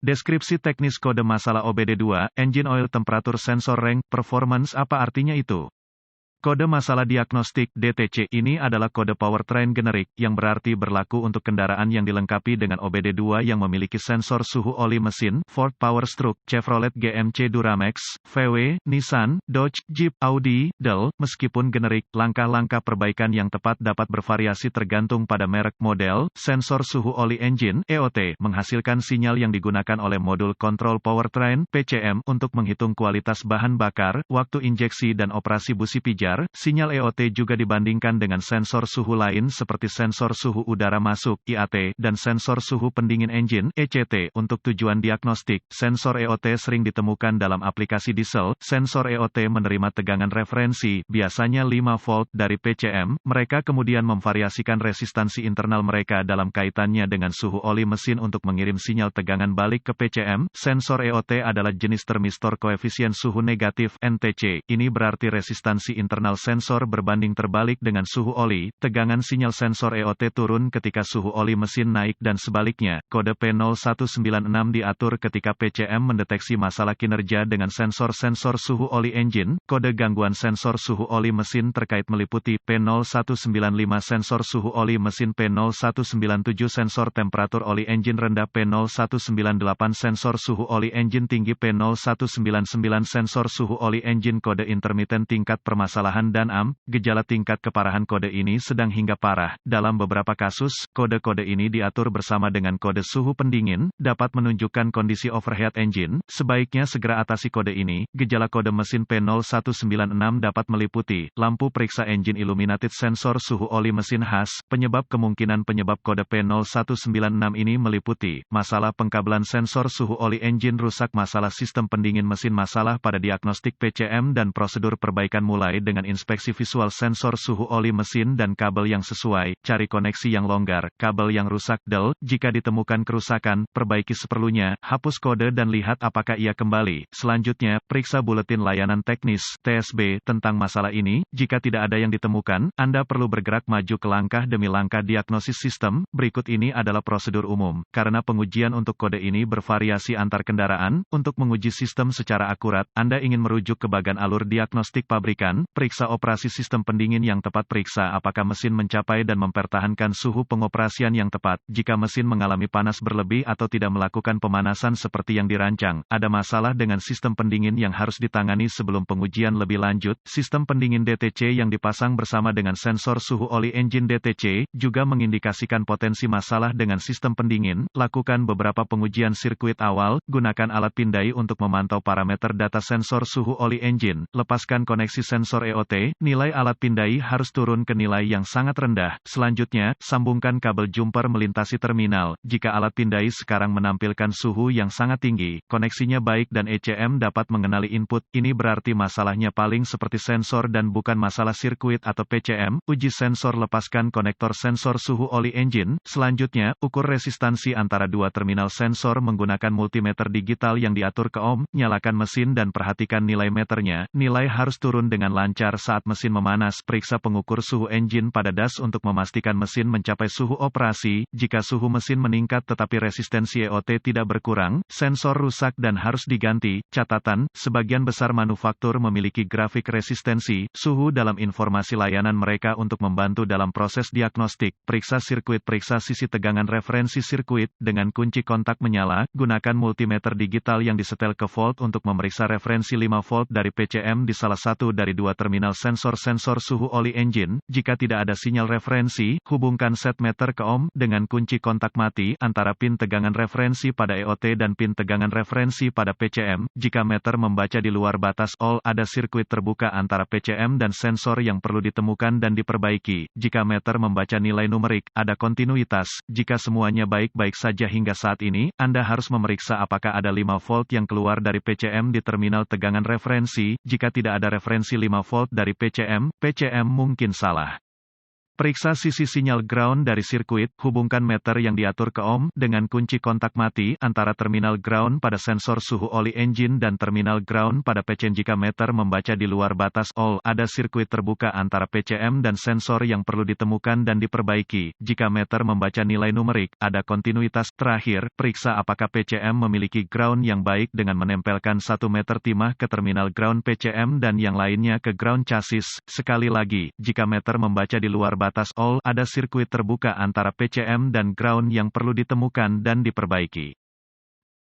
Deskripsi teknis kode masalah OBD2, Engine Oil Temperature Sensor Range Performance apa artinya itu? Kode masalah diagnostik (DTC) ini adalah kode powertrain generik, yang berarti berlaku untuk kendaraan yang dilengkapi dengan OBD2 yang memiliki sensor suhu oli mesin. Ford Powerstroke, Chevrolet GMC Duramax, VW, Nissan, Dodge, Jeep, Audi, Dell. Meskipun generik, langkah-langkah perbaikan yang tepat dapat bervariasi tergantung pada merek model. Sensor suhu oli engine (EOT) menghasilkan sinyal yang digunakan oleh modul kontrol powertrain (PCM) untuk menghitung kualitas bahan bakar, waktu injeksi dan operasi busi pijar. Sinyal EOT juga dibandingkan dengan sensor suhu lain seperti sensor suhu udara masuk (IAT) dan sensor suhu pendingin engine (ECT). Untuk tujuan diagnostik, sensor EOT sering ditemukan dalam aplikasi diesel. Sensor EOT menerima tegangan referensi, biasanya 5 volt dari PCM. Mereka kemudian memvariasikan resistansi internal mereka dalam kaitannya dengan suhu oli mesin untuk mengirim sinyal tegangan balik ke PCM. Sensor EOT adalah jenis termistor koefisien suhu negatif (NTC). Ini berarti resistansi internal sensor berbanding terbalik dengan suhu oli. Tegangan sinyal sensor EOT turun ketika suhu oli mesin naik dan sebaliknya. Kode P0196 diatur ketika PCM mendeteksi masalah kinerja dengan sensor-sensor suhu oli engine. Kode gangguan sensor suhu oli mesin terkait meliputi P0195 sensor suhu oli mesin, P0197 sensor temperatur oli engine rendah, P0198 sensor suhu oli engine tinggi, P0199 sensor suhu oli engine. Kode intermiten tingkat permasalahan dan gejala tingkat keparahan kode ini sedang hingga parah. Dalam beberapa kasus, kode-kode ini diatur bersama dengan kode suhu pendingin, dapat menunjukkan kondisi overheat engine. Sebaiknya segera atasi kode ini. Gejala kode mesin P0196 dapat meliputi lampu periksa engine illuminated, sensor suhu oli mesin khas. Kemungkinan penyebab kode P0196 ini meliputi masalah pengkabelan sensor suhu oli engine rusak, masalah sistem pendingin mesin, masalah pada diagnostik PCM dan prosedur perbaikan mulai dengan inspeksi visual sensor suhu oli mesin dan kabel yang sesuai. Cari koneksi yang longgar, kabel yang rusak. Del, jika ditemukan kerusakan, perbaiki seperlunya, hapus kode dan lihat apakah ia kembali. Selanjutnya, periksa buletin layanan teknis (TSB) tentang masalah ini. Jika tidak ada yang ditemukan, Anda perlu bergerak maju ke langkah demi langkah diagnosis sistem. Berikut ini adalah prosedur umum. Karena pengujian untuk kode ini bervariasi antar kendaraan, untuk menguji sistem secara akurat, Anda ingin merujuk ke bagan alur diagnostik pabrikan. Periksa operasi sistem pendingin yang tepat. Periksa apakah mesin mencapai dan mempertahankan suhu pengoperasian yang tepat. Jika mesin mengalami panas berlebih atau tidak melakukan pemanasan seperti yang dirancang, ada masalah dengan sistem pendingin yang harus ditangani sebelum pengujian lebih lanjut. Sistem pendingin DTC yang dipasang bersama dengan sensor suhu oli engine DTC juga mengindikasikan potensi masalah dengan sistem pendingin. Lakukan beberapa pengujian sirkuit awal. Gunakan alat pindai untuk memantau parameter data sensor suhu oli engine. Lepaskan koneksi sensor EOT. Nilai alat pindai harus turun ke nilai yang sangat rendah. Selanjutnya, sambungkan kabel jumper melintasi terminal. Jika alat pindai sekarang menampilkan suhu yang sangat tinggi, koneksinya baik dan ECM dapat mengenali input. Ini berarti masalahnya paling seperti sensor dan bukan masalah sirkuit atau PCM. Uji sensor, lepaskan konektor sensor suhu oli engine. Selanjutnya, ukur resistansi antara dua terminal sensor menggunakan multimeter digital yang diatur ke ohm. Nyalakan mesin dan perhatikan nilai meternya. Nilai harus turun dengan lancar saat mesin memanas. Periksa pengukur suhu engine pada das untuk memastikan mesin mencapai suhu operasi. Jika suhu mesin meningkat tetapi resistensi EOT tidak berkurang, sensor rusak dan harus diganti. Catatan, sebagian besar manufaktur memiliki grafik resistensi suhu dalam informasi layanan mereka untuk membantu dalam proses diagnostik. Periksa sirkuit. Periksa sisi tegangan referensi sirkuit dengan kunci kontak menyala. Gunakan multimeter digital yang disetel ke volt untuk memeriksa referensi 5 volt dari PCM di salah satu dari dua terminal sensor suhu oli engine. Jika tidak ada sinyal referensi, hubungkan set meter ke ohm dengan kunci kontak mati antara pin tegangan referensi pada EOT dan pin tegangan referensi pada PCM. Jika meter membaca di luar batas all, ada sirkuit terbuka antara PCM dan sensor yang perlu ditemukan dan diperbaiki. Jika meter membaca nilai numerik, ada kontinuitas. Jika semuanya baik-baik saja hingga saat ini, Anda harus memeriksa apakah ada 5 volt yang keluar dari PCM di terminal tegangan referensi. Jika tidak ada referensi 5 volt dari PCM, PCM mungkin salah. Periksa sisi sinyal ground dari sirkuit, hubungkan meter yang diatur ke ohm dengan kunci kontak mati antara terminal ground pada sensor suhu oli engine dan terminal ground pada PCM. Jika meter membaca di luar batas all, ada sirkuit terbuka antara PCM dan sensor yang perlu ditemukan dan diperbaiki. Jika meter membaca nilai numerik, ada kontinuitas. Terakhir, periksa apakah PCM memiliki ground yang baik dengan menempelkan 1 meter timah ke terminal ground PCM dan yang lainnya ke ground chassis. Sekali lagi, jika meter membaca di luar batas all, ada sirkuit terbuka antara PCM dan ground yang perlu ditemukan dan diperbaiki.